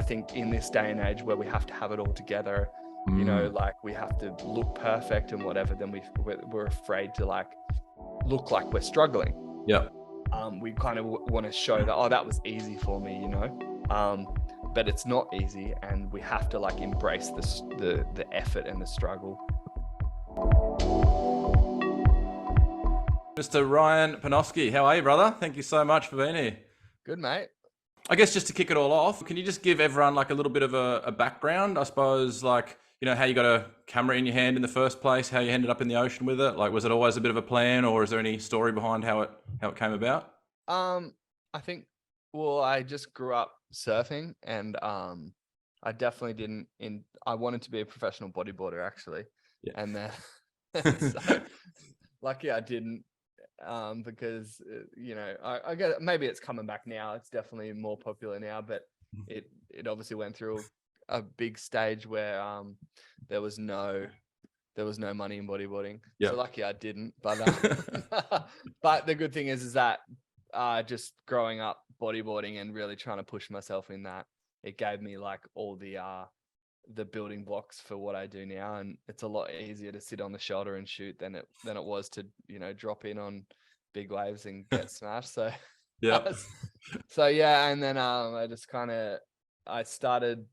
think in this day and age where we have to have it all together, you know, like we have to look perfect and whatever, then we're afraid to like look like we're struggling. Yeah. We kind of want to show that, oh, that was easy for me, you know, but it's not easy, and we have to like embrace the effort and the struggle. Mr. Ryan Panoski, how are you, brother? Thank you so much for being here. Good, mate. I guess just to kick it all off, can you just give everyone like a little bit of a background, I suppose, like, you know, how you got a camera in your hand in the first place, how you ended up in the ocean with it? Like, was it always a bit of a plan, or is there any story behind how it came about? I think, well, I just grew up surfing, and I definitely I wanted to be a professional bodyboarder actually. Yeah. And then so, lucky I didn't, because you know, I guess maybe it's coming back now. It's definitely more popular now, but it obviously went through a big stage where there was no money in bodyboarding. Yeah. So lucky I didn't. But but the good thing is that just growing up bodyboarding and really trying to push myself in that, it gave me like all the building blocks for what I do now, and it's a lot easier to sit on the shoulder and shoot than it was to, you know, drop in on big waves and get smashed. So Yeah. so yeah, and then I started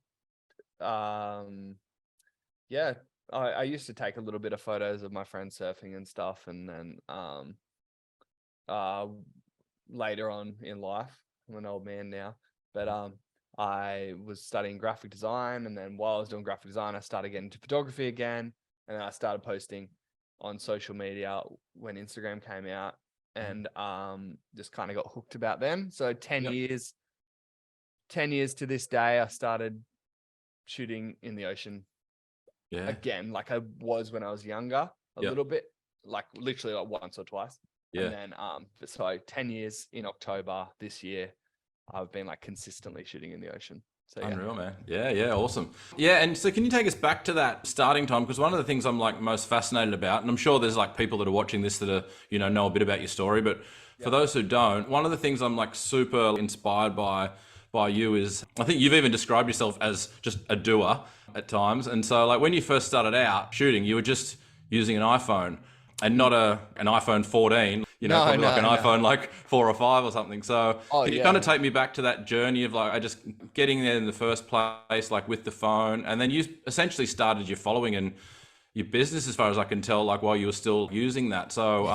yeah, I used to take a little bit of photos of my friends surfing and stuff, and then later on in life, I'm an old man now, but I was studying graphic design, and then while I was doing graphic design, I started getting into photography again, and then I started posting on social media when Instagram came out, and just kind of got hooked about them. So 10 years to this day, I started shooting in the ocean again, like I was when I was younger, a little bit, like literally like once or twice. And then so 10 years in October this year, I've been like consistently shooting in the ocean. So yeah. Unreal, man. Yeah, awesome. Yeah, and so can you take us back to that starting time? Because one of the things I'm like most fascinated about, and I'm sure there's like people that are watching this that are, you know a bit about your story, but for those who don't, one of the things I'm like super inspired by you is, I think you've even described yourself as just a doer at times. And so like when you first started out shooting, you were just using an iPhone and not an iPhone 14, you know, probably like an iPhone like 4 or 5 or something. So can you kind of take me back to that journey of like, I just getting there in the first place, like with the phone, and then you essentially started your following and your business, as far as I can tell, like while you were still using that. So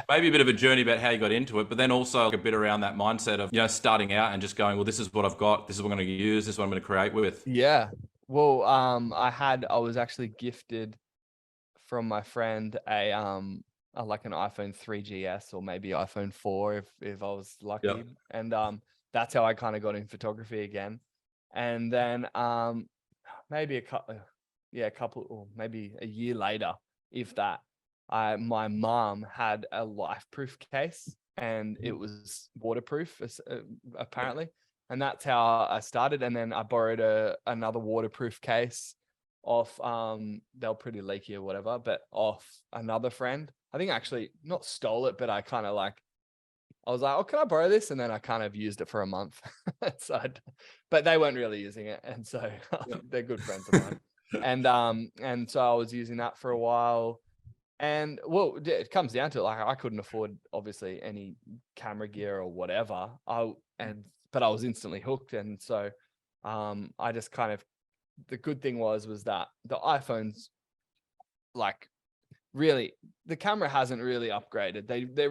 maybe a bit of a journey about how you got into it, but then also like a bit around that mindset of, you know, starting out and just going, well, this is what I've got. This is what I'm going to use. This is what I'm going to create with. Yeah. Well, I was actually gifted from my friend a like an iPhone 3GS or maybe iPhone 4 if I was lucky. And that's how I kind of got in photography again. And then maybe a couple or maybe a year later, if that, my mom had a life-proof case, and it was waterproof apparently. And that's how I started. And then I borrowed another waterproof case off, they were pretty leaky or whatever, but off another friend. I think I actually not stole it, but I kind of like, I was like, oh, can I borrow this? And then I kind of used it for a month. But they weren't really using it. And so they're good friends of mine. And so I was using that for a while. And well, it comes down to it, like I couldn't afford obviously any camera gear or whatever. But I was instantly hooked. And so I just kind of, the good thing was that the iPhones, like, really, the camera hasn't really upgraded. They're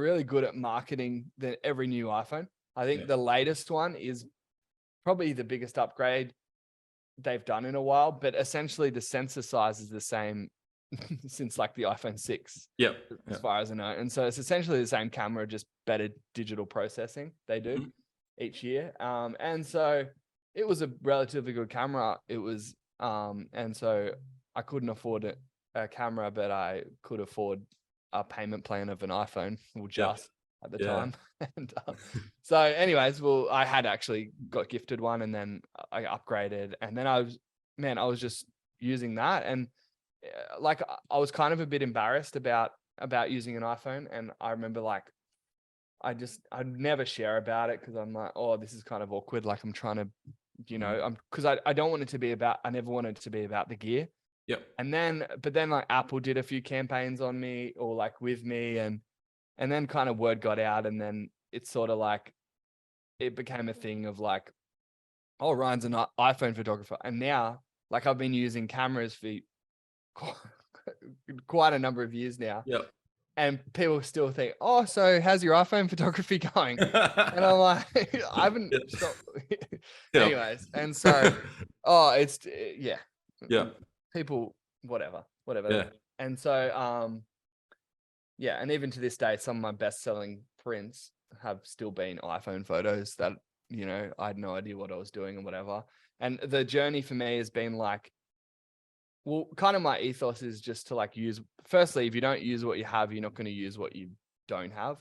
really good at marketing every new iPhone. I think the latest one is probably the biggest upgrade they've done in a while, but essentially the sensor size is the same since like the iPhone 6. As far as I know. And so it's essentially the same camera, just better digital processing they do each year. And so it was a relatively good camera. It was and so I couldn't afford a camera, but I could afford a payment plan of an iPhone, or just at the time. And so anyways, well, I had actually got gifted one, and then I upgraded, and then I was just using that. And like I was kind of a bit embarrassed about using an iPhone. And I remember like I'd never share about it because I'm like, oh, this is kind of awkward. Like I'm trying to you know, because I don't want it to be about, I never wanted it to be about the gear. Yep. But then like Apple did a few campaigns on me or like with me, and then kind of word got out, and then it's sort of like, it became a thing of like, oh, Ryan's an iPhone photographer. And now, like, I've been using cameras for quite a number of years now. Yep. And people still think, oh, so how's your iPhone photography going? And I'm like, I haven't stopped. Anyways. And so, it's, yeah. Yeah. People, whatever. Yeah. And so, yeah. And even to this day, some of my best selling prints have still been iPhone photos that, you know, I had no idea what I was doing and whatever. And the journey for me has been like, well, kind of my ethos is just to like firstly, if you don't use what you have, you're not going to use what you don't have.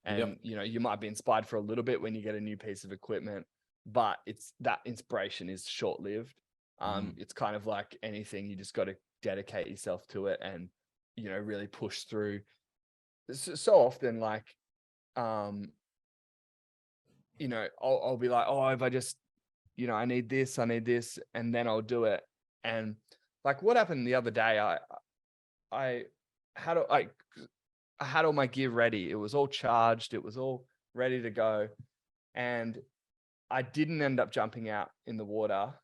And, you know, you might be inspired for a little bit when you get a new piece of equipment, but it's that inspiration is short lived. It's kind of like anything, you just got to dedicate yourself to it and, you know, really push through. So often, like, you know, I'll be like, oh, if I just, you know, I need this, and then I'll do it. And like what happened the other day, I had all my gear ready. It was all charged. It was all ready to go. And I didn't end up jumping out in the water.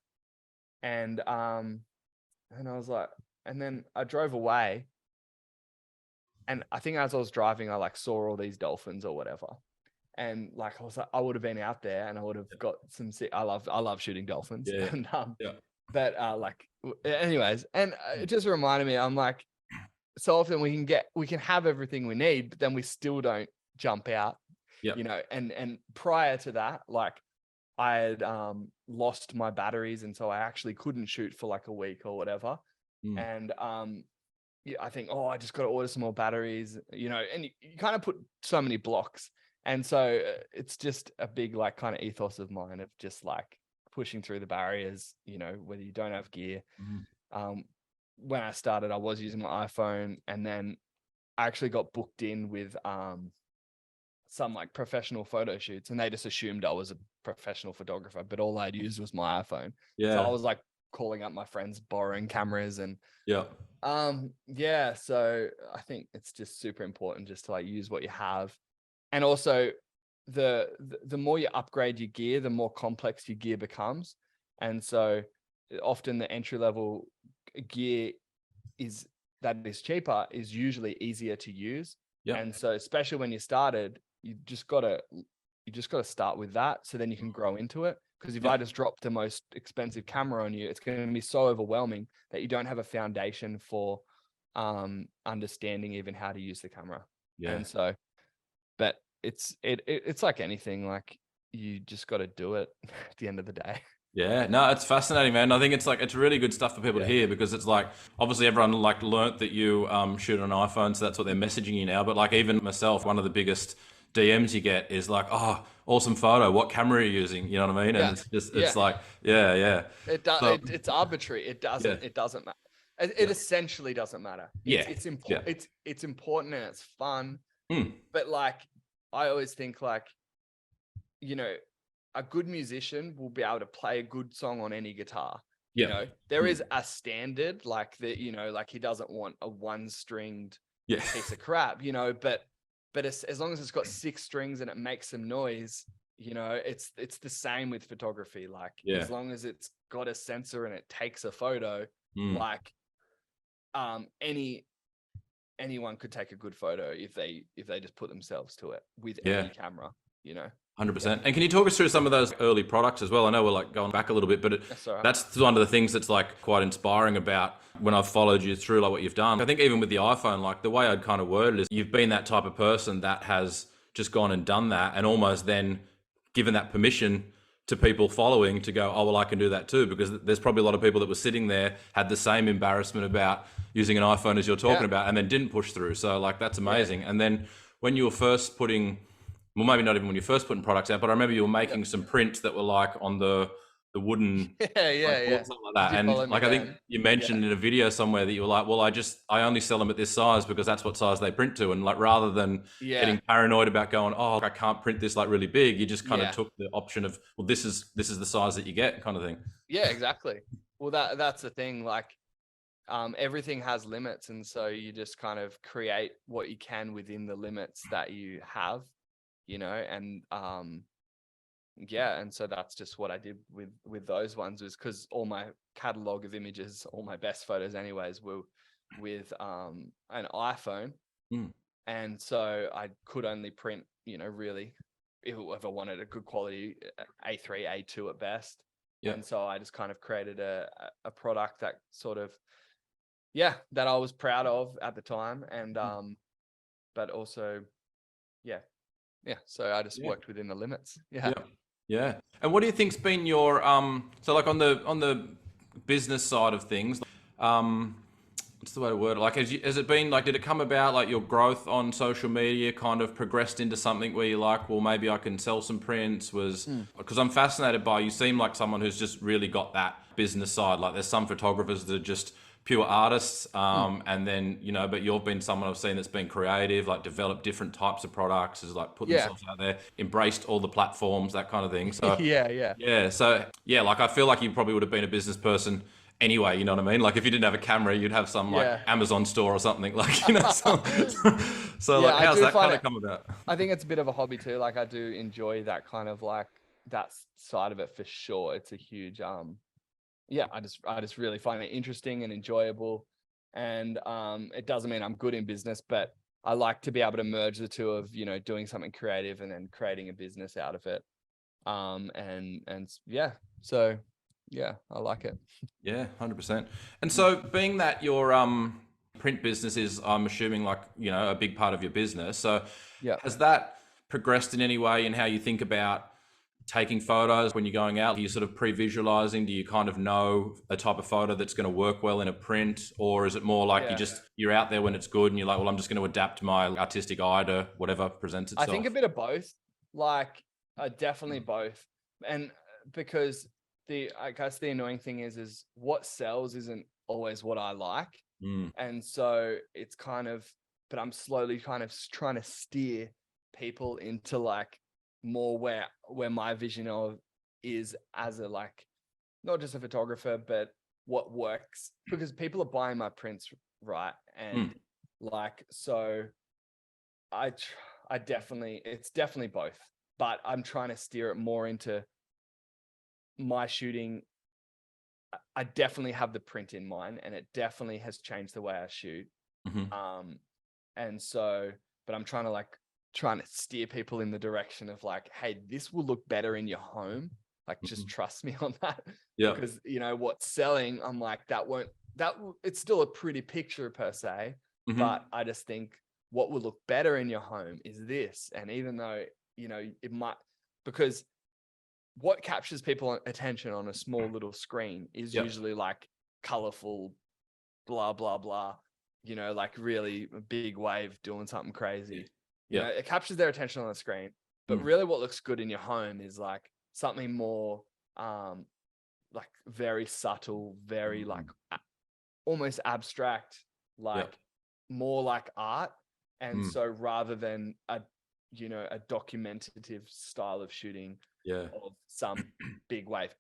And I was like, and then I drove away. And I think as I was driving, I like saw all these dolphins or whatever. And like, I was like, I would have been out there and I would have got some I love shooting dolphins. Yeah. And, but like, anyways, and it just reminded me, I'm like, so often we can have everything we need, but then we still don't jump out, you know, and prior to that, like I had lost my batteries. And so I actually couldn't shoot for like a week or whatever. And I think, oh, I just got to order some more batteries, you know, and you kind of put so many blocks. And so it's just a big like kind of ethos of mine of just like pushing through the barriers, you know, whether you don't have gear. When I started, I was using my iPhone, and then I actually got booked in with some like professional photo shoots, and they just assumed I was a professional photographer, but all I'd used was my iPhone. So I was like calling up my friends, borrowing cameras, and so I think it's just super important just to like use what you have. And also the more you upgrade your gear, the more complex your gear becomes. And so often the entry level gear that is cheaper is usually easier to use. And so especially when you started, you just gotta start with that, so then you can grow into it. Because if I just drop the most expensive camera on you, it's going to be so overwhelming that you don't have a foundation for understanding even how to use the camera. And so, but it's like anything, like you just got to do it at the end of the day. Yeah, no, it's fascinating, man. I think it's really good stuff for people to hear, because it's like, obviously everyone like learnt that you shoot on an iPhone, so that's what they're messaging you now. But like even myself, one of the biggest DMs you get is like, oh, awesome photo, what camera are you using? You know what I mean? And it's just, it's like, It does. So, it's arbitrary. It doesn't matter. It essentially doesn't matter. It's important. It's important and it's fun. But like, I always think like, you know, a good musician will be able to play a good song on any guitar. You know, there is a standard, like that, you know, like he doesn't want a one-stringed piece of crap, you know, but as long as it's got 6 strings and it makes some noise, you know, it's the same with photography. Like as long as it's got a sensor and it takes a photo, like anyone could take a good photo if they just put themselves to it with any camera, you know. 100%. And can you talk us through some of those early products as well? I know we're like going back a little bit, but that's one of the things that's like quite inspiring about when I've followed you through like what you've done. I think even with the iPhone, like the way I'd kind of word it is you've been that type of person that has just gone and done that and almost then given that permission to people following to go, oh, well, I can do that too, because there's probably a lot of people that were sitting there, had the same embarrassment about using an iPhone as you're talking about, and then didn't push through. So like, that's amazing. And then when you were first putting, well, maybe not even when you're first putting products out, but I remember you were making some prints that were like on the the wooden Yeah, like yeah, board, yeah. something like Did that. you And follow me like I think then? you Yeah. mentioned in a video somewhere that you were like, well, I only sell them at this size because that's what size they print to. And like rather than Yeah. getting paranoid about going, oh, I can't print this like really big, you just kind of Yeah. took the option of, well, this is the size that you get, kind of thing. Yeah, exactly. Well, that's the thing. Like, everything has limits, and so you just kind of create what you can within the limits that you have, and yeah, and so that's just what I did with those ones, was because all my catalog of images, all my best photos, anyways, were with an iPhone, Mm. and so I could only print, really, if I wanted a good quality A3, A2 at best. Yeah. And so I just kind of created a product that sort of, yeah, that I was proud of at the time. And but also, yeah. Yeah. So I just Yeah. worked within the limits. Yeah. Yeah. Yeah. And what do you think's been your so like on the business side of things, what's the way to word it? Like, has it been like, did it come about like your growth on social media kind of progressed into something where you're like, well, maybe I can sell some prints? Was because I'm fascinated by, you seem like someone who's just really got that business side. Like there's some photographers that are just pure artists, and then but you've been someone I've seen that's been creative, like developed different types of products, has like put Yeah. themselves out there, embraced all the platforms, that kind of thing. So Yeah. Yeah. yeah, so yeah, like I feel like you probably would have been a business person anyway, you know what I mean? Like if you didn't have a camera, you'd have some like Yeah. Amazon store or something, like so Yeah. like I how's do that find kind it, of come about? I think it's a bit of a hobby too. Like I do enjoy that kind of like that side of it for sure. It's a huge, yeah, I just really find it interesting and enjoyable. And it doesn't mean I'm good in business, but I like to be able to merge the two of, doing something creative and then creating a business out of it. And yeah, so yeah, I like it. Yeah, 100%. And so being that your print business is, I'm assuming, like, a big part of your business. So Yeah. has that progressed in any way in how you think about taking photos when you're going out? Are you sort of pre-visualizing? Do you kind of know a type of photo that's going to work well in a print? Or is it more like Yeah. you're out there when it's good and you're like, well, I'm just going to adapt my artistic eye to whatever presents I think itself? a bit of both, like definitely both. And because I guess the annoying thing is what sells isn't always what I like. Mm. And so it's kind of, but I'm slowly kind of trying to steer people into like more where my vision of is as a, like, not just a photographer, but what works, because people are buying my prints, right? And Mm. like, so I I definitely, it's definitely both, but I'm trying to steer it more into my shooting. I definitely have the print in mind, and it definitely has changed the way I shoot. Hmm. Um, and so, but I'm trying to steer people in the direction of like, hey, this will look better in your home. Like, just Hmm. trust me on that, Yeah. because what's selling, I'm like, it's still a pretty picture per se, Hmm. but I just think what will look better in your home is this. And even though, it might, because what captures people attention on a small little screen is Yeah. usually like colorful, blah blah blah, like really a big wave doing something crazy. Yeah. It captures their attention on the screen, but Mm. really what looks good in your home is like something more like very subtle, very like almost abstract, Yeah. like more like art. And Mm. so rather than a documentative style of shooting Yeah. of some big wave,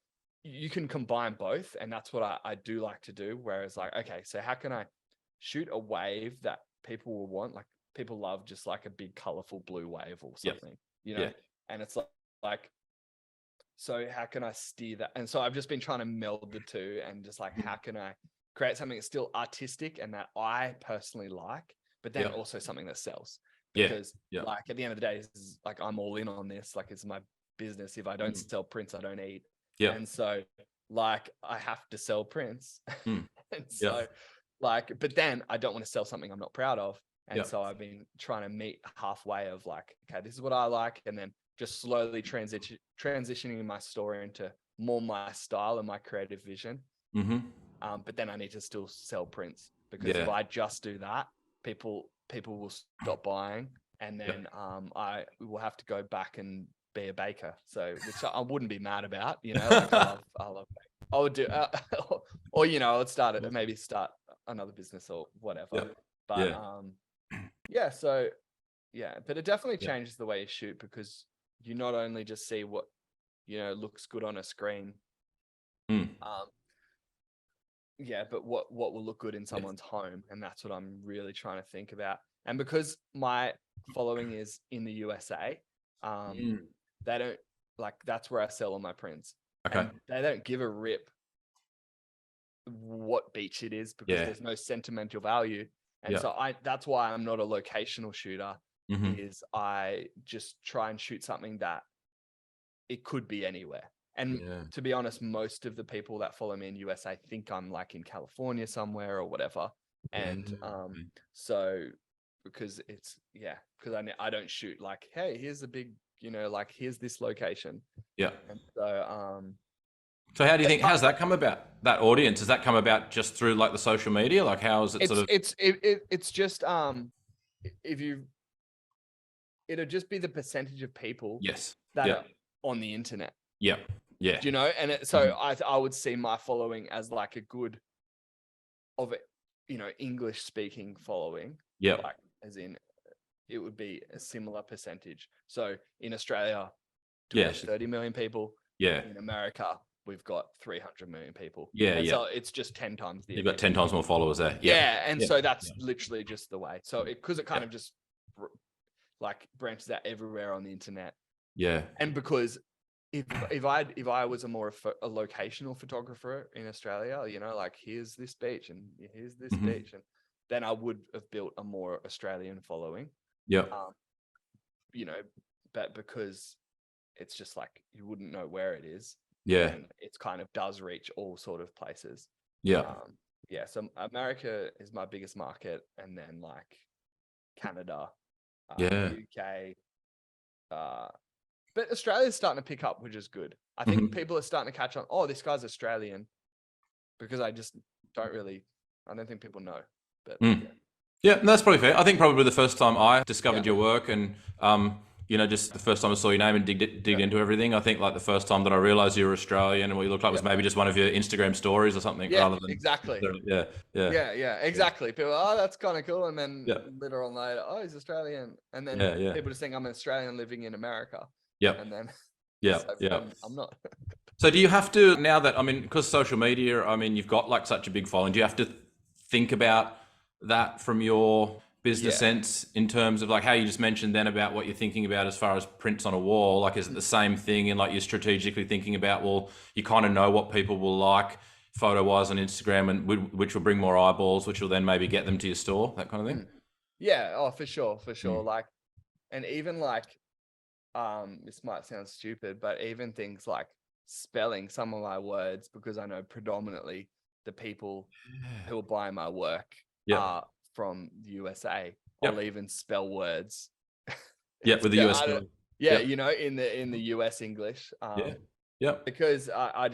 you can combine both. And that's what I do like to do. Whereas like, okay, so how can I shoot a wave that people will want? Like, people love just like a big colorful blue wave or Yeah. something, Yeah. and it's like, so how can I steer that? And so I've just been trying to meld the two, and just like, how can I create something that's still artistic and that I personally like, but then Yeah. also something that sells? Yeah. Because Yeah. like at the end of the day, this is like, I'm all in on this. Like, it's my business. If I don't Mm. sell prints, I don't eat. Yeah. And so like, I have to sell prints. Mm. And Yeah. so like, but then I don't want to sell something I'm not proud of. And Yeah. so I've been trying to meet halfway of like, okay, this is what I like. And then just slowly transitioning my story into more my style and my creative vision. Hmm. But then I need to still sell prints, because if Yeah. I just do that, people will stop buying. And Yeah. then I will have to go back and be a baker. So, which I wouldn't be mad about, you know, like I love baking. I would do, or, you know, I would maybe start another business or whatever. Yeah. But, Yeah. yeah, so yeah, but it definitely Yeah. changes the way you shoot, because you not only just see what, you know, looks good on a screen, Mm. yeah, but what will look good in someone's home, and that's what I'm really trying to think about. And because my following is in the USA, they don't, like, that's where I sell all my prints, Okay. and they don't give a rip what beach it is, because Yeah. there's no sentimental value. And Yeah. so that's why I'm not a locational shooter. Mhm. Is I just try and shoot something that it could be anywhere. And Yeah. to be honest, most of the people that follow me in USA think I'm like in California somewhere or whatever. And Okay. so because because I don't shoot like, hey, here's a big, you know, like here's this location. Yeah. And so So how do you think, how's that come about? That audience, has that come about just through like the social media? Like how is it sort of? it's just if you it'll just be the percentage of people Yes. that Yeah. are on the internet. Yeah. Yeah. Do you know? And so I would see my following as like a good of it, you know, English speaking following. Yeah. Like as in it would be a similar percentage. So in Australia, we have 30 million people. Yeah. In America, we've got 300 million people. Yeah. And Yeah. so it's just 10 times the You've got amount. 10 times more followers there. Yeah. And Yeah. so that's literally just the way. So because it kind of just like branches out everywhere on the internet. Yeah. And because if I was a more a locational photographer in Australia, you know, like here's this beach and here's this beach, and then I would have built a more Australian following. Yeah. You know, but because it's just like you wouldn't know where it is. Yeah. And it kind of does reach all sort of places. Yeah. Yeah. So America is my biggest market, and then like Canada, UK, but Australia's starting to pick up, which is good. I think people are starting to catch on. Oh, this guy's Australian, because I don't think people know. But yeah, that's probably fair. I think probably the first time I discovered your work, and you know, just the first time I saw your name and digged into everything, I think like the first time that I realized you were Australian and what you looked like was maybe just one of your Instagram stories or something, rather than exactly. Yeah, exactly. People, oh, that's kind of cool, and then later on later, oh, he's Australian, and then people just think I'm an Australian living in America. Yeah, and then I'm not. So do you have to, now that, I mean, because social media, I mean, you've got like such a big following, do you have to think about that from your business sense, in terms of like how you just mentioned then about what you're thinking about as far as prints on a wall? Like, is it the same thing in like you're strategically thinking about, well, you kind of know what people will like photo wise on Instagram, and which will bring more eyeballs, which will then maybe get them to your store, that kind of thing? Yeah, oh, for sure. Like, and even like, this might sound stupid, but even things like spelling some of my words, because I know predominantly the people who are buying my work are from the USA. I'll even spell words. With the US spelling. You know, in the US English. Because I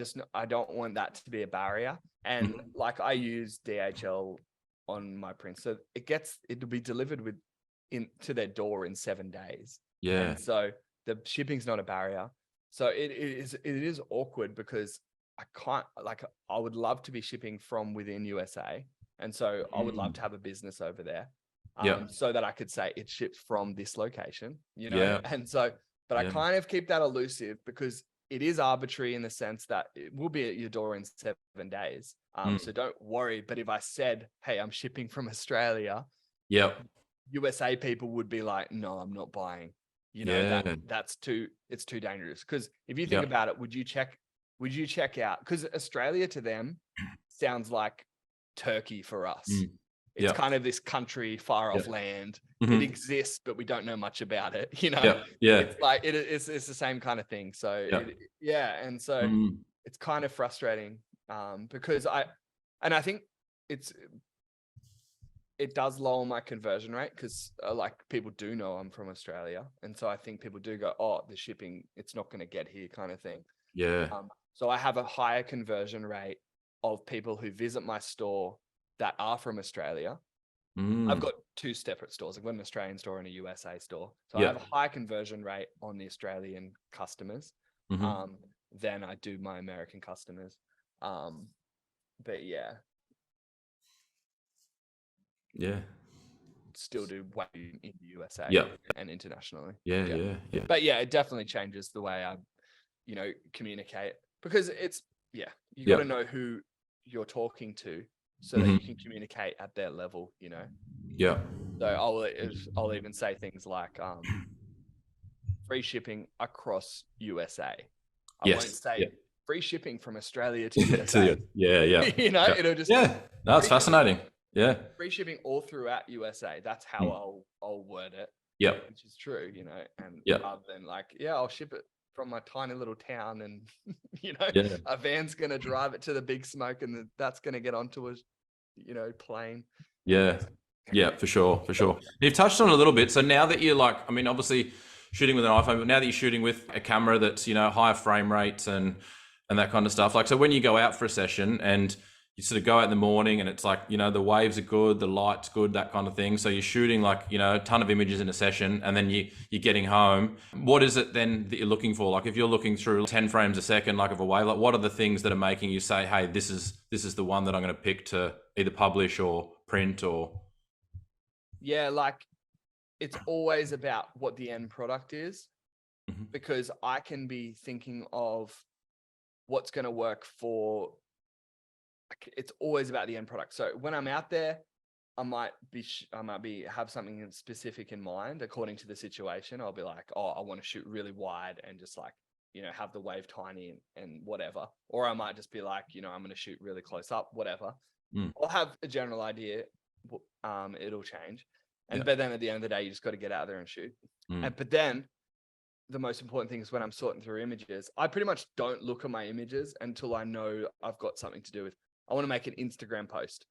don't want that to be a barrier. And like I use DHL on my print, so it'll be delivered to their door in 7 days. And so the shipping's not a barrier. So it is awkward, because I would love to be shipping from within USA. And so I would love to have a business over there, so that I could say it ships from this location, you know? And so, but I kind of keep that elusive, because it is arbitrary in the sense that it will be at your door in 7 days. So don't worry. But if I said, hey, I'm shipping from Australia, USA people would be like, no, I'm not buying. You know, it's too dangerous. Because if you think about it, would you check out? Because Australia to them sounds like Turkey for us. It's kind of this country far off land. It exists, but we don't know much about it. You know, it's like it's the same kind of thing. So and so it's kind of frustrating, because I think it does lower my conversion rate, because like people do know I'm from Australia. And so I think people do go, oh, the shipping, it's not going to get here, kind of thing. So I have a higher conversion rate of people who visit my store that are from Australia. I've got two separate stores. I've got an Australian store and a USA store. So I Yeah. have a high conversion rate on the Australian customers. Than I do my American customers. But yeah. Yeah. Still do way in the USA Yeah. and internationally. Yeah. But yeah, it definitely changes the way I, communicate, because it's, you got to know who you're talking to so that you can communicate at their level, Yeah. So I'll even say things like free shipping across USA. I won't say free shipping from Australia to USA. It'll just no, it's fascinating. Yeah, free shipping all throughout USA. That's how I'll word it. Yeah, which is true, and Yeah. rather than like, I'll ship it from my tiny little town, and a van's gonna drive it to the big smoke, and that's gonna get onto a plane. Yeah, for sure. You've touched on it a little bit. So now that you're like, I mean, obviously shooting with an iPhone, but now that you're shooting with a camera that's, higher frame rates and that kind of stuff. Like, so when you go out for a session and you sort of go out in the morning and it's like, the waves are good, the light's good, that kind of thing. So you're shooting like, a ton of images in a session, and then you're getting home. What is it then that you're looking for? Like, if you're looking through 10 frames a second, like of a wave, like what are the things that are making you say, hey, this is the one that I'm going to pick to either publish or print or... Yeah, like it's always about what the end product is, because I can be thinking of what's going to work for, it's always about the end product. So when I'm out there, I might have something specific in mind according to the situation. I'll be like, oh, I want to shoot really wide and just like, have the wave tiny and whatever. Or I might just be like, I'm going to shoot really close up, whatever. I'll have a general idea. It'll change. But then at the end of the day, you just got to get out there and shoot. But then the most important thing is when I'm sorting through images, I pretty much don't look at my images until I know I've got something to do with. I want to make an Instagram post.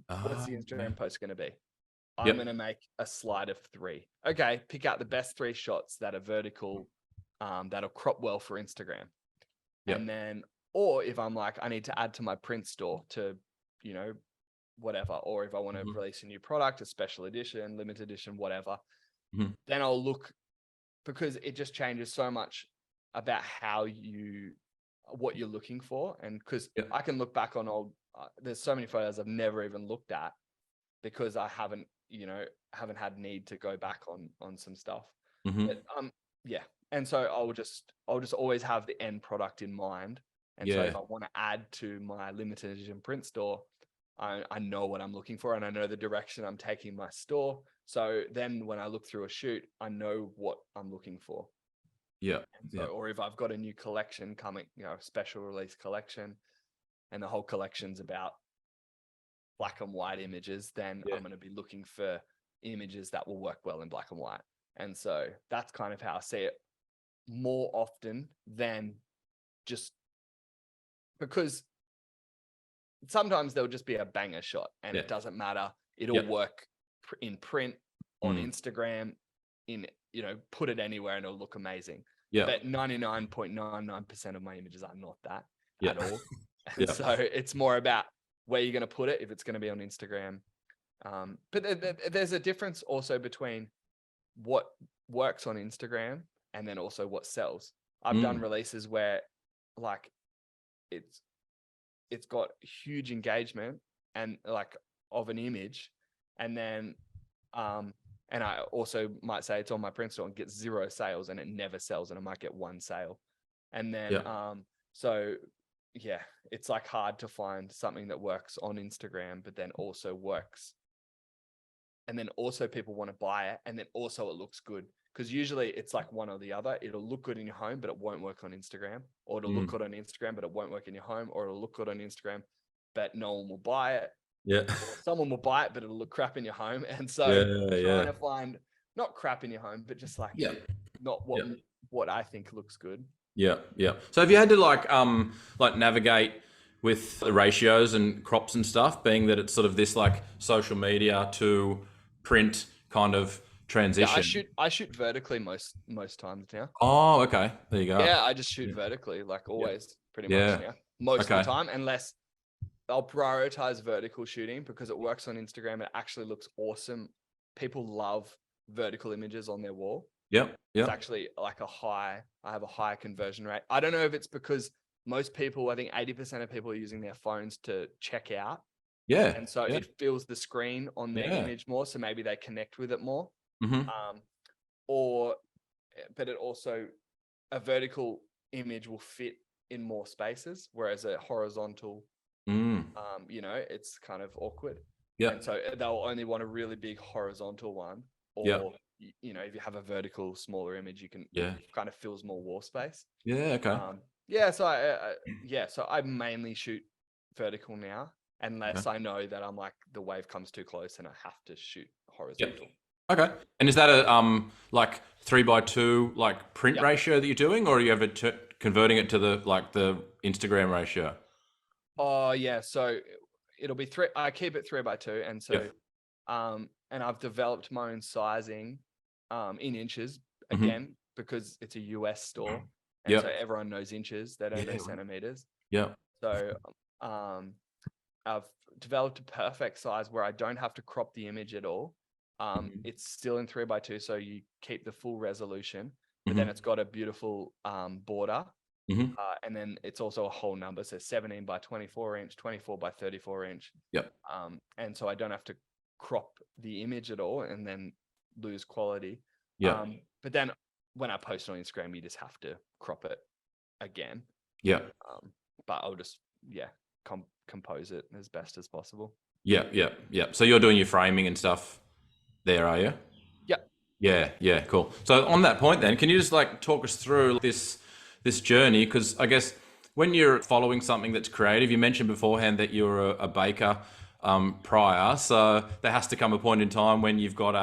What's the Instagram post going to be? I'm going to make a slide of 3. Okay, pick out the best 3 shots that are vertical, that'll crop well for Instagram. And then, or if I'm like, I need to add to my print store to, whatever, or if I want to release a new product, a special edition, limited edition, whatever, then I'll look, because it just changes so much about what you're looking for. And because I can look back on old, there's so many photos I've never even looked at because I haven't had need to go back on some stuff. But, and so I'll just always have the end product in mind. And so if I want to add to my limited edition print store, I know what I'm looking for, and I know the direction I'm taking my store. So then when I look through a shoot, I know what I'm looking for. Or if I've got a new collection coming, a special release collection, and the whole collection's about black and white images, then I'm going to be looking for images that will work well in black and white. And so that's kind of how I see it more often than just, because sometimes there'll just be a banger shot and it doesn't matter. It'll work in print, on Instagram, put it anywhere and it'll look amazing. But 99.99% of my images are not that at all. And so it's more about where you're going to put it, if it's going to be on Instagram. But there's a difference also between what works on Instagram and then also what sells. I've done releases where like it's got huge engagement and like of an image, and then and I also might say it's on my print store and get 0 sales, and it never sells, and I might get 1 sale. And then so it's like hard to find something that works on Instagram but then also works, and then also people want to buy it, and then also it looks good, because usually it's like one or the other. It'll look good in your home but it won't work on Instagram, or it'll look good on Instagram but it won't work in your home, or it'll look good on Instagram but no one will buy it. Or someone will buy it but it'll look crap in your home. And so trying to find not crap in your home but just like not what I think looks good. So have you had to like navigate with the ratios and crops and stuff, being that it's sort of this like social media to print kind of transition? I shoot vertically most times now. Oh, okay. There you go. I just shoot vertically, like always, pretty much now. Most of the time, unless I'll prioritize vertical shooting because it works on Instagram. It actually looks awesome. People love vertical images on their wall. Yep. It's Yep. actually like I have a high conversion rate. I don't know if it's because most people, I think 80% of people are using their phones to check out. Yeah. And so Yeah. it fills the screen on their Yeah. image more. So maybe they connect with it more. Mm-hmm. But it also, a vertical image will fit in more spaces, whereas a horizontal, it's kind of awkward. Yeah. And so they'll only want a really big horizontal one, or if you have a vertical smaller image, it kind of fills more wall space. Yeah. Okay. So I mainly shoot vertical now, unless I know that I'm like the wave comes too close and I have to shoot horizontal. Okay. And is that a like 3:2 like print ratio that you're doing, or are you ever converting it to the Instagram ratio? Oh yeah, so it'll be three. I keep it 3:2, and so and I've developed my own sizing in inches again because it's a US store, and so everyone knows inches. They don't know centimeters. Yeah. So I've developed a perfect size where I don't have to crop the image at all. It's still in 3:2, so you keep the full resolution, but then it's got a beautiful border. And then it's also a whole number, so 17:24 inch, 24:34 inch. And so I don't have to crop the image at all and then lose quality. But then when I post on Instagram, you just have to crop it again. But I'll just compose it as best as possible. So you're doing your framing and stuff there, are you? Yeah, cool. So on that point then, can you just like talk us through this journey? Because I guess when you're following something that's creative, you mentioned beforehand that you're a baker prior, so there has to come a point in time when you've got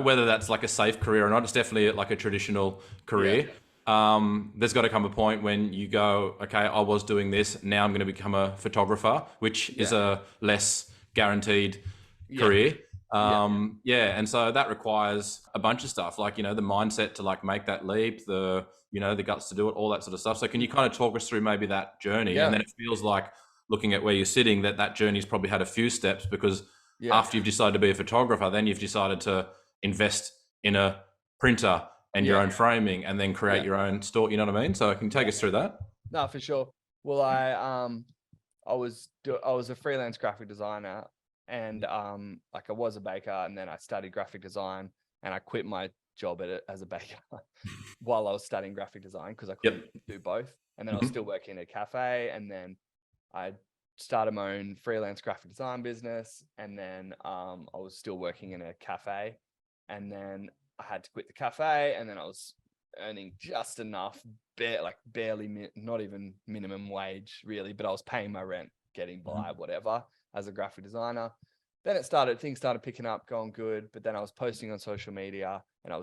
whether that's like a safe career or not, it's definitely like a traditional career. There's got to come a point when you go, okay, I was doing this, now I'm going to become a photographer, which is a less guaranteed career. And so that requires a bunch of stuff, like, the mindset to like make that leap, the guts to do it, all that sort of stuff. So can you kind of talk us through maybe that journey? And then it feels like, looking at where you're sitting, that journey's probably had a few steps, because after you've decided to be a photographer, then you've decided to invest in a printer and your own framing, and then create your own store. You know what I mean? So can you take us through that? No, for sure. Well, I was a freelance graphic designer, and I was a baker, and then I studied graphic design, and I quit my job as a baker while I was studying graphic design because I couldn't do both. And then I was still working at a cafe, and then I started my own freelance graphic design business, and then I was still working in a cafe, and then I had to quit the cafe, and then I was earning just enough, barely, not even minimum wage really, but I was paying my rent, getting by, whatever, as a graphic designer. Then things started picking up, going good, but then I was posting on social media, and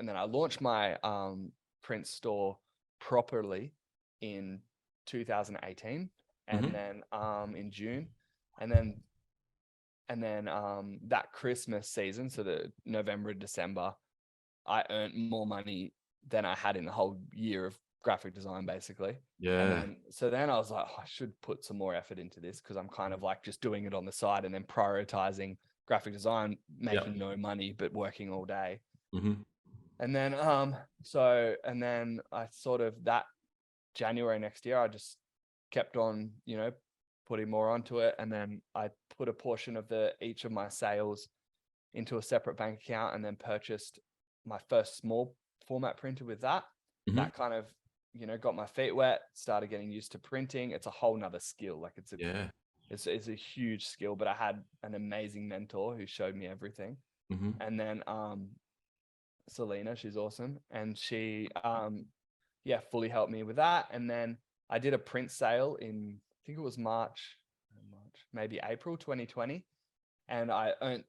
then I launched my print store properly in 2018. And then in June, and then that Christmas season, so the November and December, I earned more money than I had in the whole year of graphic design, basically. So then I was like, I should put some more effort into this, because I'm kind of like just doing it on the side and then prioritizing graphic design, making no money but working all day. And then I sort of, that January next year, I just kept on, putting more onto it. And then I put a portion of each of my sales into a separate bank account, and then purchased my first small format printer with that. That kind of, got my feet wet, started getting used to printing. It's a whole nother skill. Like it's a huge skill, but I had an amazing mentor who showed me everything. And then, Selena, she's awesome. And she, fully helped me with that. And then I did a print sale in, I think it was March, maybe April 2020. And I earned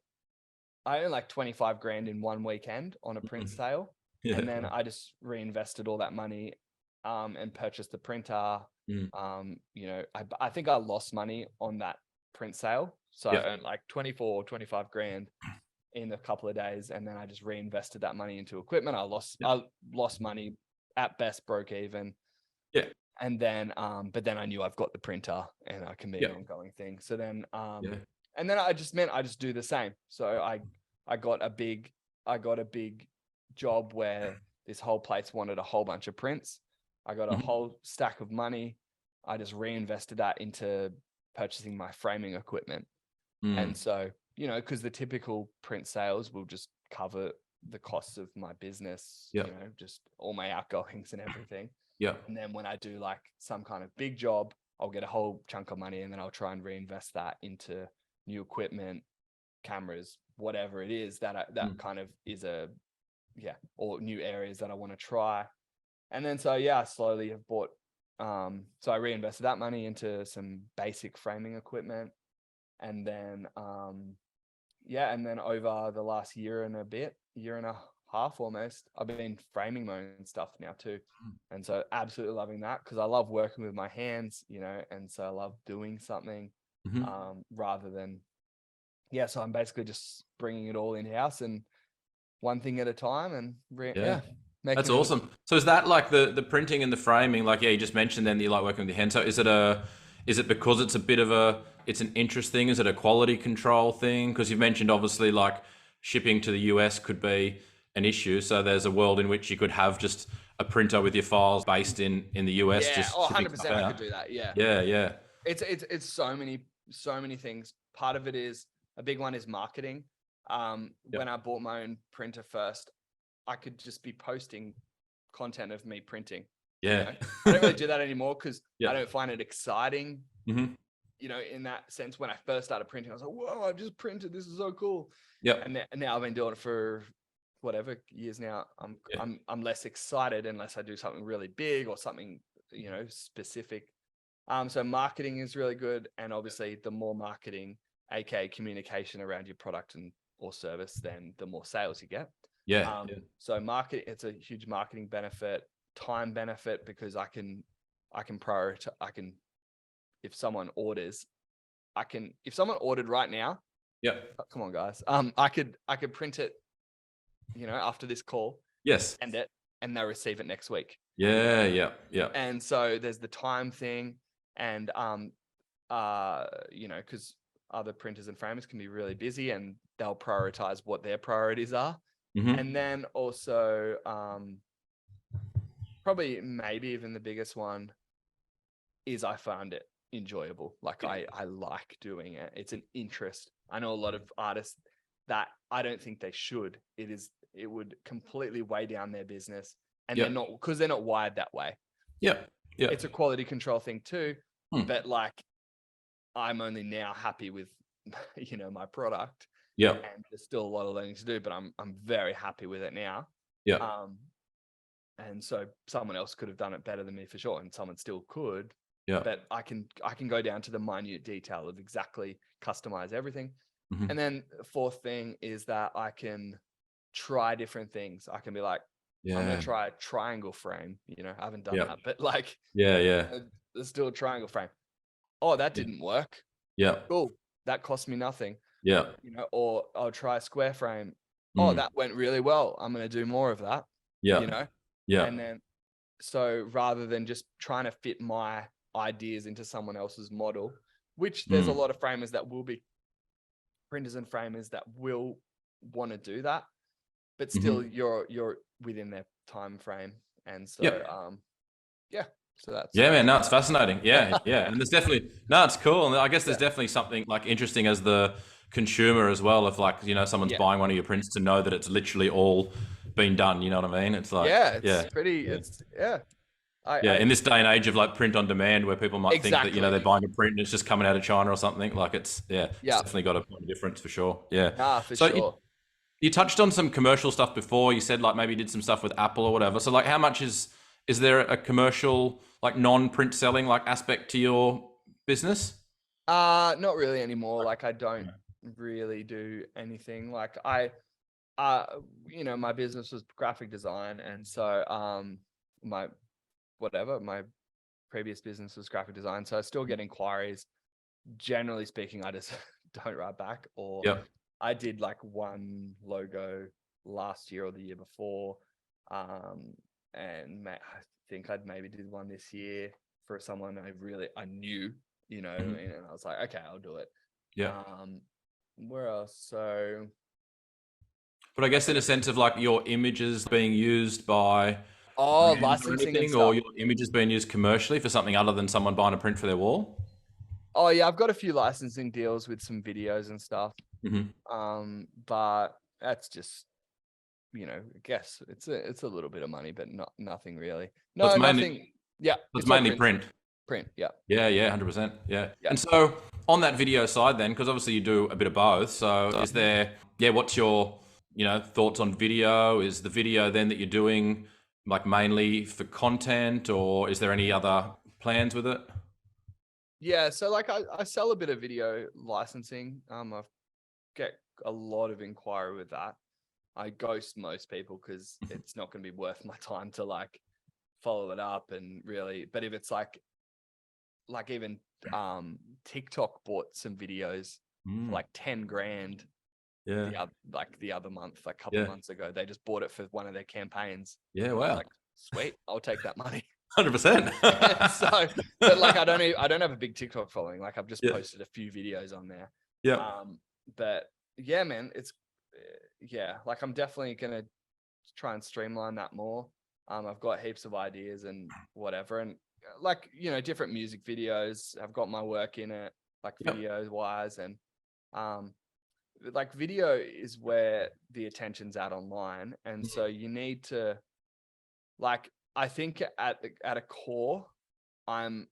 like 25 grand in one weekend on a print sale. And then I just reinvested all that money and purchased the printer. I think I lost money on that print sale. So I earned like 24 or 25 grand in a couple of days. And then I just reinvested that money into equipment. I lost money, at best broke even. And then, but then I knew I've got the printer, and it can be Yeah. an ongoing thing. So then, Yeah. and then I just do the same. So I got a big job where this whole place wanted a whole bunch of prints. I got a Mhm. whole stack of money. I just reinvested that into purchasing my framing equipment. And Mm. so, because the typical print sales will just cover the costs of my business, Yeah. just all my outgoings and everything. Yeah. And then when I do like some kind of big job, I'll get a whole chunk of money and then I'll try and reinvest that into new equipment, cameras, whatever it is that kind of is or new areas that I want to try. And then so I slowly have bought so I reinvested that money into some basic framing equipment. And then and then over the last year and a half almost, I've been framing my own stuff now too. And so absolutely loving that because I love working with my hands, and so I love doing something rather than, so I'm basically just bringing it all in-house and one thing at a time and Yeah. That's making it. awesome. So is that like the printing and the framing? Like, you just mentioned then that you like working with your hands. So is it because it's a bit of it's an interest thing? Is it a quality control thing? Because you've mentioned obviously like shipping to the US could be an issue. So there's a world in which you could have just a printer with your files based in the US Yeah, just shipping stuff 100% I out. could do that. Yeah. Yeah, yeah. It's so many things. Part of it is a big one is marketing. When I bought my own printer first, I could just be posting content of me printing. Yeah. I don't really do that anymore because Yeah. I don't find it exciting. Mm-hmm. In that sense, when I first started printing, I was like, "Whoa, I've just printed. This is so cool." Yep. And now I've been doing it for whatever years now. I'm less excited unless I do something really big or something specific. So marketing is really good, and obviously the more marketing, aka communication around your product and or service, then the more sales you get. Yeah. So market, it's a huge marketing benefit, time benefit because I can prioritize. If someone orders, if someone ordered right now, come on guys, I could print it, after this call, Yes. send it, and they'll receive it next week. Yeah. Yeah. Yeah. And so there's the time thing, and because other printers and framers can be really busy and they'll prioritize what their priorities are. Mm-hmm. And then also probably maybe even the biggest one is I find it enjoyable. Like I like doing it. It's an interest. I know a lot of artists that I don't think they should. It would completely weigh down their business, and they're not, because they're not wired that way. Yeah. Yeah. It's a quality control thing too, but like I'm only now happy with my product. Yeah. And there's still a lot of learning to do, but I'm very happy with it now. Yeah. And so someone else could have done it better than me for sure, and someone still could. Yeah. But I can go down to the minute detail of exactly customize everything. Mm-hmm. And then the fourth thing is that I can try different things. I can be like, I'm gonna try a triangle frame. I haven't done that, but like, let's do a triangle frame. Oh, that didn't work. Yeah. Cool. That cost me nothing. Yeah. Or I'll try a square frame. Oh, that went really well. I'm going to do more of that. Yeah. Yeah. And then, so rather than just trying to fit my ideas into someone else's model, which there's a lot of framers that will be printers and framers that will want to do that, but still you're within their time frame. And so, so that's man, no, it's fascinating. Yeah. And there's definitely, it's cool. And I guess there's definitely something like interesting as the consumer as well. If like, someone's buying one of your prints, to know that it's literally all been done. You know what I mean? It's like, in this day and age of like print on demand, where people might think that, they're buying a print and it's just coming out of China or something, like it's definitely got a point of difference for sure. Yeah. For sure. You touched on some commercial stuff before. You said like maybe you did some stuff with Apple or whatever. So like, how much is there a commercial, like non-print selling like aspect to your business? Not really anymore. Like I don't really do anything. Like my business was graphic design, and so my previous business was graphic design. So I still get inquiries. Generally speaking, I just don't write back, or I did like one logo last year or the year before. And I think I'd maybe did one this year for someone I knew, Mhm. and I was like, okay, I'll do it. Yeah. Where else? So But I I guess in a sense of like your images being used by brands or licensing and anything, or stuff. your images being used commercially for something other than someone buying a print for their wall. Oh yeah, I've got a few licensing deals with some videos and stuff. Mm-hmm. But that's just, I guess it's a little bit of money, but nothing really. So No, nothing. Yeah, it's it's all mainly print. Print. Yeah. Yeah, yeah, 100%. Yeah. Yeah. And so on that video side then, because obviously you do a bit of both. So is there, what's your, thoughts on video? Is the video then that you're doing like mainly for content, or is there any other plans with it? Yeah. So like I sell a bit of video licensing. I get a lot of inquiry with that. I ghost most people because it's not going to be worth my time to like follow it up and really. But if it's like even TikTok bought some videos for like 10 grand Yeah. the other month, like a couple of months ago. They just bought it for one of their campaigns. Yeah. And I was Wow. like, sweet, I'll take that money. 100%. So, but like I don't have a big TikTok following. Like I've just Yeah. posted a few videos on there. Yeah. But yeah, man, it's like I'm definitely gonna try and streamline that more. I've got heaps of ideas and whatever, and like different music videos. I've got my work in it, like video wise, and like video is where the attention's at online, and so you need to, like, I think at a core, I'm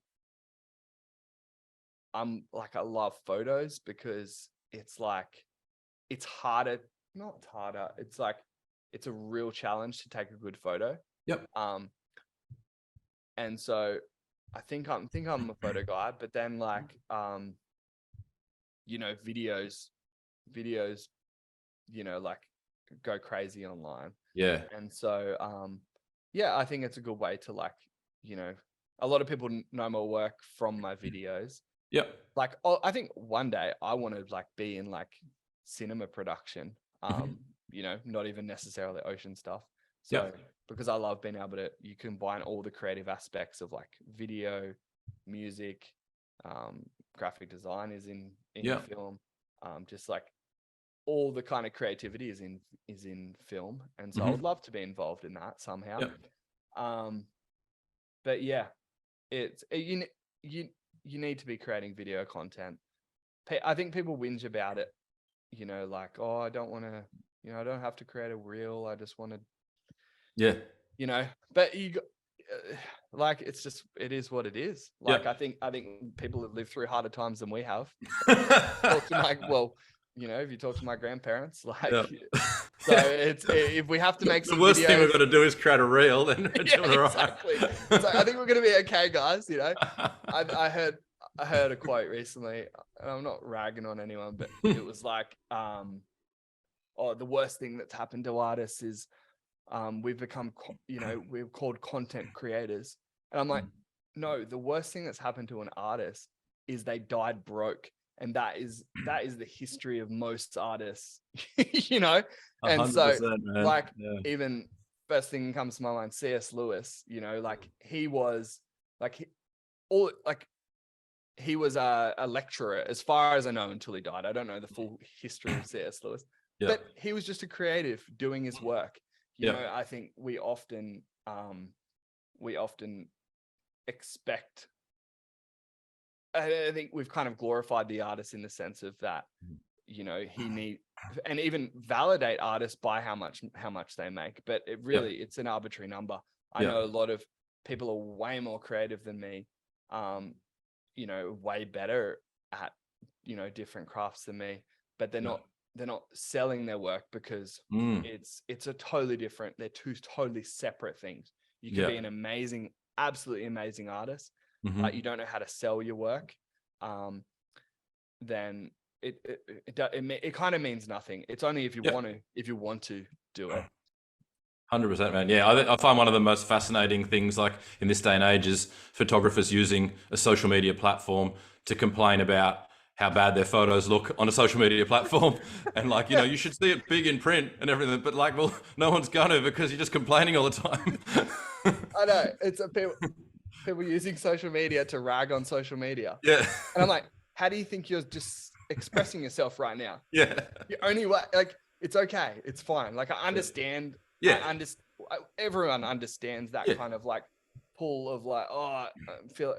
like, I love photos because it's like it's harder, not harder. It's like it's a real challenge to take a good photo. Yep. And so I think I'm a photo guy, but then like videos, like go crazy online. Yeah. And so I think it's a good way to like, a lot of people know my work from my videos. Yep. Like, I think one day I want to like be in like cinema production, not even necessarily ocean stuff. So because I love being able to, you combine all the creative aspects of like video, music, graphic design is in film, just like all the kind of creativity is in film, and so I would love to be involved in that somehow. But yeah, it's you need to be creating video content. I think people whinge about it, like, oh, I don't want to, I don't have to create a reel. I just want to, but you got, like, it's just, it is what it is. Like, I think people have lived through harder times than we have. Talk to if you talk to my grandparents, like, so it's, if we have to make some the worst videos, thing we've got to do is create a reel, then we're doing all right. Exactly. So I think we're going to be okay, guys. I heard a quote recently, and I'm not ragging on anyone, but it was like, the worst thing that's happened to artists is we've become, we're called content creators. And I'm like, no, the worst thing that's happened to an artist is they died broke. And that is the history of most artists, And so, man. like, even first thing comes to my mind, C.S. Lewis, like he was like, he was a lecturer, as far as I know, until he died. I don't know the full history of C.S. Lewis, but he was just a creative doing his work. I think we often expect. I think we've kind of glorified the artist in the sense of that, he need, and even validate artists by how much they make. But it really, it's an arbitrary number. I know a lot of people are way more creative than me, way better at, different crafts than me, but they're not selling their work because it's a totally different, they're two totally separate things. You can be an amazing, absolutely amazing artist, but you don't know how to sell your work, then it kind of means nothing. It's only if you want to do it. 100%, man. Yeah, I find one of the most fascinating things, like in this day and age, is photographers using a social media platform to complain about how bad their photos look on a social media platform, and like, you should see it big in print and everything. But like, well, no one's gonna, because you're just complaining all the time. I know, it's a people. people using social media to rag on social media. Yeah. And I'm like, how do you think you're just expressing yourself right now? Yeah. The only way, like, it's okay. It's fine. Like, I understand. Yeah. Everyone understands that kind of like pull of like, oh,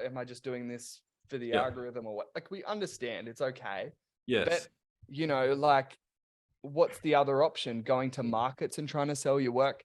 am I just doing this for the algorithm or what? Like, we understand it's okay. Yes. But, you know, like, what's the other option? Going to markets and trying to sell your work.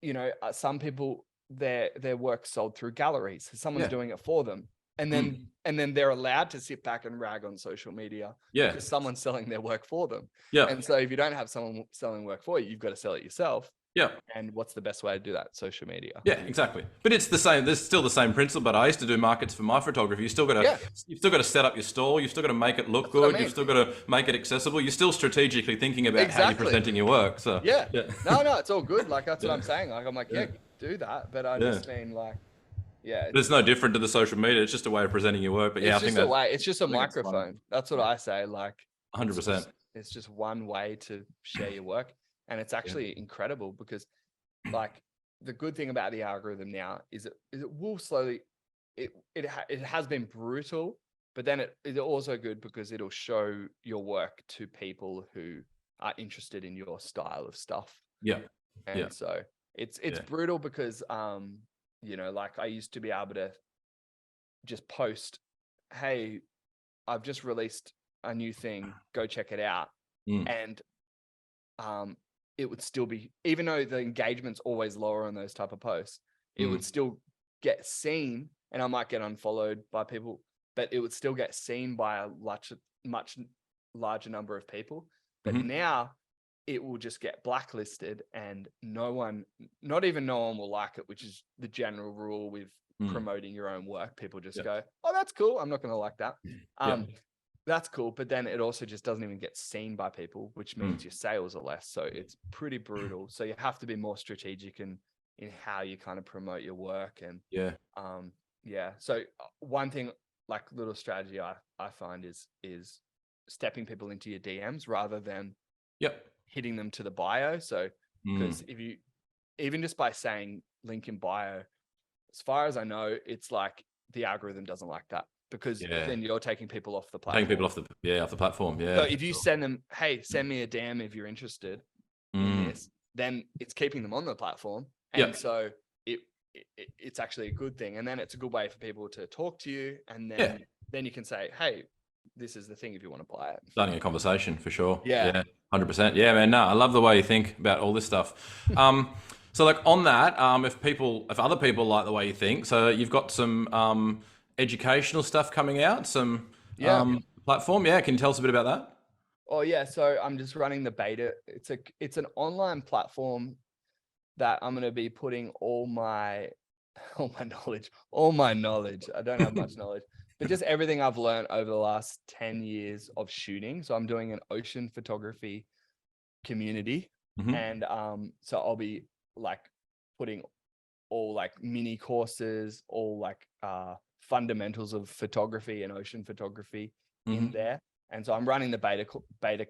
You know, some people, their work sold through galleries. Someone's doing it for them. And then they're allowed to sit back and rag on social media because someone's selling their work for them. Yeah. And so if you don't have someone selling work for you, you've got to sell it yourself. Yeah. And what's the best way to do that? Social media. Yeah, exactly. But it's the same. There's still the same principle. But I used to do markets for my photography. You've still got to set up your stall. You've still got to make it look good. You've still got to make it accessible. You're still strategically thinking about how you're presenting your work. So no, it's all good. Like, that's what I'm saying. Like, I'm like, do that. But I just mean like, but it's no different to the social media. It's just a way of presenting your work. But I think it's just a microphone. That's what I say. Like, 100%. It's just one way to share your work, and it's actually incredible because, like, the good thing about the algorithm now is it will slowly. It has been brutal, but then it is also good because it'll show your work to people who are interested in your style of stuff. Yeah, and so it's brutal because you know, like, I used to be able to just post, hey, I've just released a new thing, go check it out. And it would still be, even though the engagement's always lower on those type of posts, it would still get seen, and I might get unfollowed by people, but it would still get seen by a much larger number of people. But now it will just get blacklisted, and not even no one will like it, which is the general rule with promoting your own work. People just go, oh, that's cool. I'm not going to like that. That's cool. But then it also just doesn't even get seen by people, which means your sales are less. So it's pretty brutal. So you have to be more strategic in how you kind of promote your work. And so one thing, like, little strategy I find is stepping people into your DMs rather than hitting them to the bio. So because if you, even just by saying link in bio, as far as I know, it's like the algorithm doesn't like that, because then you're taking people off the platform. Taking people off the platform. Yeah. So if you send them, hey, send me a DM if you're interested in this, then it's keeping them on the platform. And so it's actually a good thing. And then it's a good way for people to talk to you. And then you can say, hey, this is the thing if you want to buy it. Starting a conversation for sure. Yeah. 100%. Yeah, man. No, I love the way you think about all this stuff. So like on that, if other people like the way you think, so you've got some educational stuff coming out, some platform. Yeah. Can you tell us a bit about that? Oh yeah. So I'm just running the beta. It's an online platform that I'm going to be putting all my knowledge. I don't have much knowledge, but just everything I've learned over the last 10 years of shooting. So I'm doing an ocean photography community. And so I'll be like putting all like mini courses, all like fundamentals of photography and ocean photography in there. And so I'm running the beta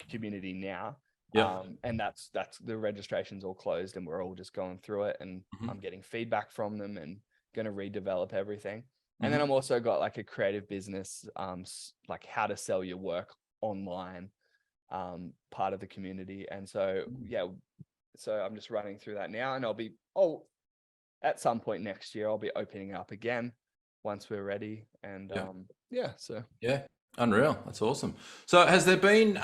community now. And that's the registration's all closed, and we're all just going through it, and I'm getting feedback from them and going to redevelop everything. And then I'm also got like a creative business, like how to sell your work online, part of the community. And so, so I'm just running through that now, and at some point next year, I'll be opening up again once we're ready. And unreal. That's awesome. So has there been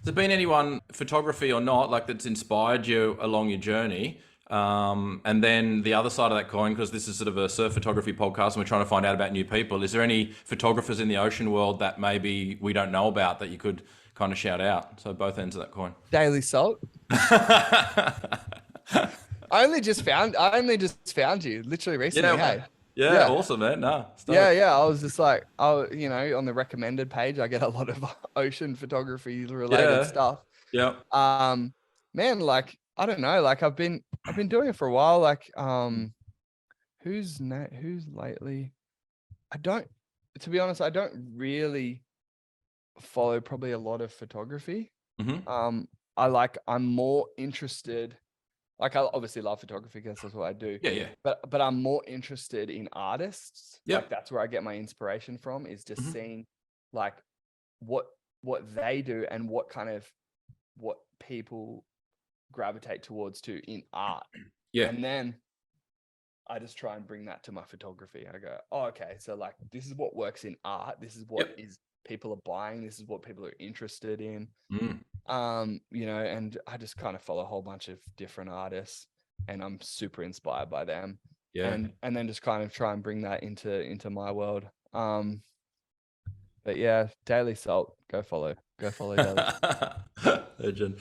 anyone, photography or not, like that's inspired you along your journey? And then the other side of that coin, because this is sort of a surf photography podcast and we're trying to find out about new people, is there any photographers in the ocean world that maybe we don't know about that you could kind of shout out? So both ends of that coin. Daily Salt. I only just found you literally recently. Yeah, awesome, man. No, I was just like, on the recommended page, I get a lot of ocean photography related stuff. Yeah. Man, like, I don't know, like I've been doing it for a while. Like, who's lately? To be honest, I don't really follow probably a lot of photography. I'm more interested. Like, I obviously love photography because that's what I do. Yeah. But I'm more interested in artists. Yep. Like, that's where I get my inspiration from, is just Mhm. seeing like what they do and what people gravitate towards too in art. Yeah. And then I just try and bring that to my photography. I go, oh, okay, so like this is what works in art. This is what Yep. is people are buying. This is what people are interested in. Mm. And I just kind of follow a whole bunch of different artists, and I'm super inspired by them. Yeah. And then just kind of try and bring that into my world. But yeah, Daily Salt, go follow Daily. Legend.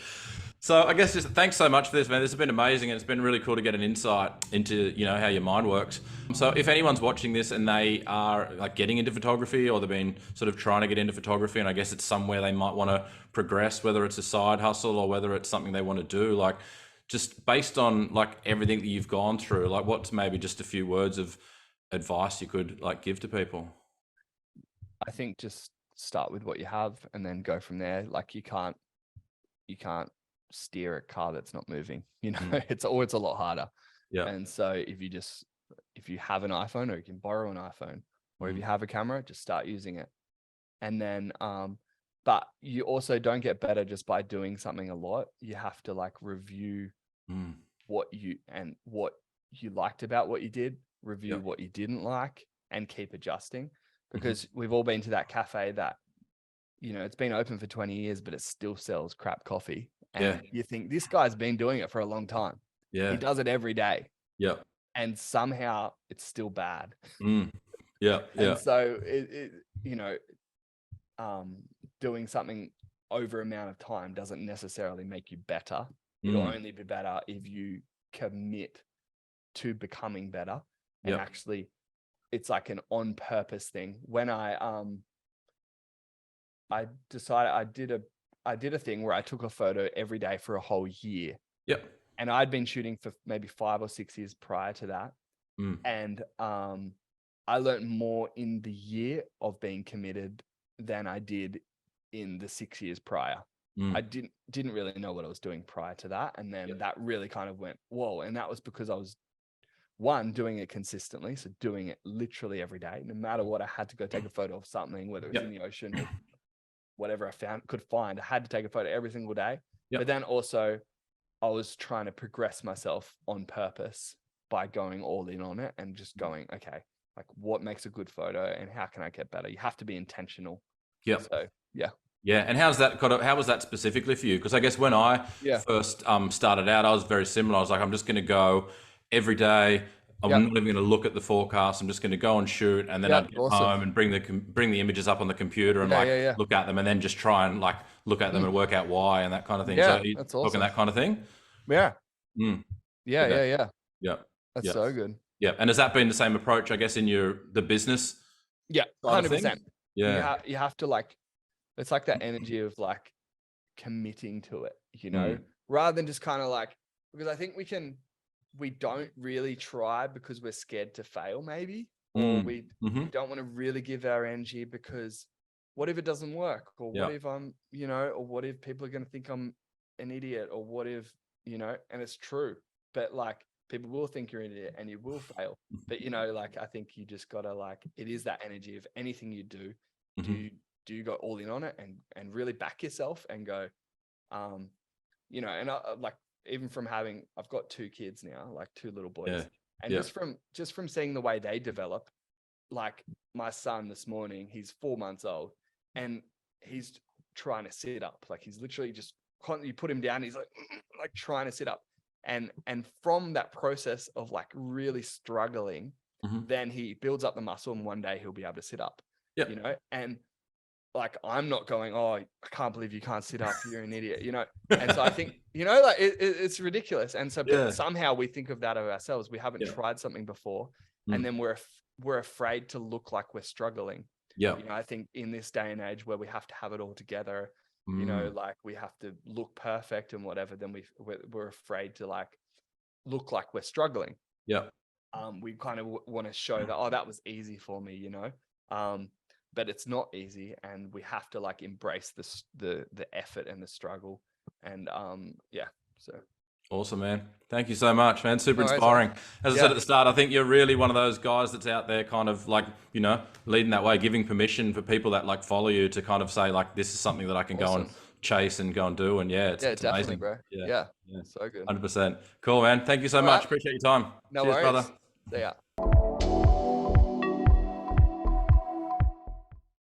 So I guess just thanks so much for this, man. This has been amazing, and it's been really cool to get an insight into how your mind works. So if anyone's watching this and they are like getting into photography, or they've been sort of trying to get into photography, and I guess it's somewhere they might want to progress, whether it's a side hustle or whether it's something they want to do, like just based on like everything that you've gone through, like what's maybe just a few words of advice you could like give to people? I think just start with what you have and then go from there. Like you can't steer a car that's not moving. It's always a lot harder. Yeah. And so if you have an iPhone, or you can borrow an iPhone, or if you have a camera, just start using it. And then but you also don't get better just by doing something a lot. You have to like review what you liked about what you did, review Yep. what you didn't like, and keep adjusting. Because we've all been to that cafe that, it's been open for 20 years, but it still sells crap coffee. And you think, this guy's been doing it for a long time. Yeah. He does it every day. Yeah. And somehow it's still bad. Yeah. And so doing something over amount of time doesn't necessarily make you better. It'll only be better if you commit to becoming better. And actually, it's like an on purpose thing. When I decided I did a thing where I took a photo every day for a whole year. Yep. And I'd been shooting for maybe 5 or 6 years prior to that. And I learned more in the year of being committed than I did in the 6 years prior. I didn't really know what I was doing prior to that. And then that really kind of went, whoa. And that was because I was doing it consistently. So doing it literally every day, no matter what, I had to go take a photo of something, whether it was in the ocean or whatever I could find. I had to take a photo every single day. But then also I was trying to progress myself on purpose by going all in on it and just going, okay, like what makes a good photo and how can I get better? You have to be intentional. Yeah. So Yeah, and how was that specifically for you? Because I guess when I first started out, I was very similar. I was like, I'm just going to go every day. I'm not even going to look at the forecast. I'm just going to go and shoot, and then I'd get home and bring the images up on the computer and look at them, and then just try and like look at them and work out why and that kind of thing. Yeah, so you that's talking awesome. that kind of thing. Yeah. Okay. Yeah. Yeah. That's so good. Yeah, and has that been the same approach, I guess, in the business? Yeah, 100%. Yeah. You have to like, it's like that energy of like committing to it, rather than just kind of like, because I think we don't really try because we're scared to fail maybe, or we don't want to really give our energy because what if it doesn't work? Or what if I'm, or what if people are going to think I'm an idiot? Or what if, and it's true, but like people will think you're an idiot and you will fail. But, like, I think you just got to like, it is that energy of anything you do. Do you go all in on it and really back yourself and go, and I, like, even from I've got 2 kids now, like 2 little boys, and just from seeing the way they develop, like my son this morning, he's 4 months old and he's trying to sit up. Like he's literally just you put him down. He's like trying to sit up. And from that process of like really struggling, then he builds up the muscle and one day he'll be able to sit up, and like, I'm not going, oh, I can't believe you can't sit up. You're an idiot,? And so I think, like it's ridiculous. And so but somehow we think of that of ourselves. We haven't tried something before. And then we're afraid to look like we're struggling. I think in this day and age where we have to have it all together, like we have to look perfect and whatever, then we're afraid to like look like we're struggling. We kind of want to show that, oh, that was easy for me, but it's not easy, and we have to like embrace the effort and the struggle. And so Awesome, man. Thank you so much, man. Super No worries, man. inspiring. As I said Yeah, at the start, I think you're really one of those guys that's out there kind of like, leading that way, giving permission for people that like follow you to kind of say like, this is something that I can go and awesome. chase and go and do. And yeah, Yeah, it's definitely, amazing. bro. Yeah. Yeah, Yeah. so good. 100%. Cool, man. Thank you so All much. right, Appreciate your time. no Cheers, brother. worries. See ya.